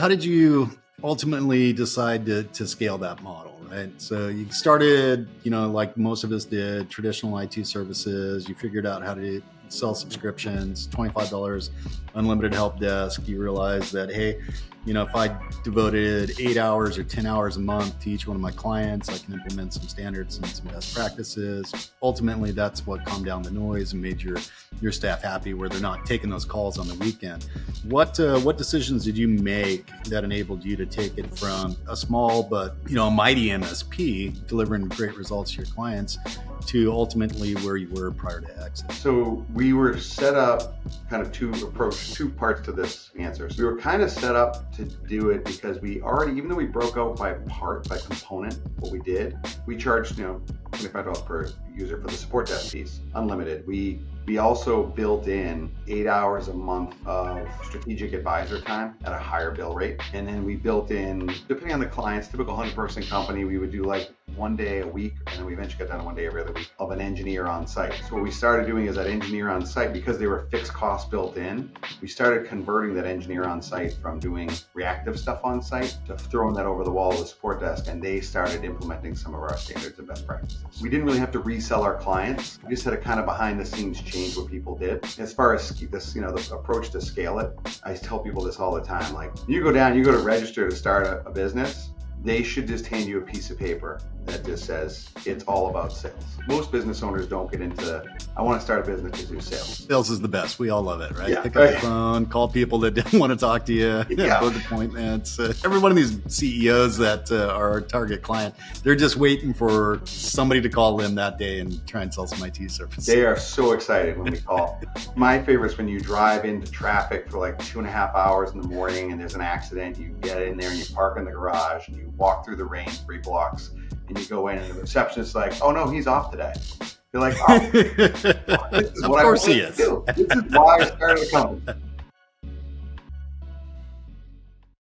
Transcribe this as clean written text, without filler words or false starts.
how did you ultimately decide to scale that model, right? So you started, like most of us did, traditional IT services. You figured out how to sell subscriptions, $25 unlimited help desk. You realized that, hey, if I devoted 8 hours or 10 hours a month to each one of my clients, I can implement some standards and some best practices. Ultimately, that's what calmed down the noise and made your staff happy, where they're not taking those calls on the weekend. What decisions did you make that enabled you to take it from a small but a mighty MSP delivering great results to your clients to ultimately where you were prior to exit? So we were set up kind of two parts to this answer. So we were kind of set up to do it because we already, even though we broke out by component, what we did, we charged, $25 per user for the support desk piece, unlimited. We also built in 8 hours a month of strategic advisor time at a higher bill rate. And then we built in, depending on the clients, typical 100-person company, we would do like 1 day a week, and then we eventually got down to 1 day every other week of an engineer on site. So what we started doing is that engineer on site, because they were fixed costs built in, we started converting that engineer on site from doing reactive stuff on site to throwing that over the wall of the support desk, and they started implementing some of our standards and best practices. We didn't really have to resell our clients. We just had a kind of behind the scenes change what people did. As far as this, the approach to scale it, I tell people this all the time. Like, you go to register to start a business, they should just hand you a piece of paper that just says it's all about sales. Most business owners don't get into, I want to start a business to do sales. Sales is the best. We all love it, right? Yeah, Pick up the phone, call people that don't want to talk to you, book appointments. Every one of these CEOs that are our target client, they're just waiting for somebody to call them that day and try and sell some IT services. They are so excited when we call. My favorite is when you drive into traffic for like 2.5 hours in the morning and there's an accident. You get in there and you park in the garage and you walk through the rain 3 blocks and you go in and the receptionist's like, oh no, he's off today. You're like, oh, this is what I want to do. This is why I started a company.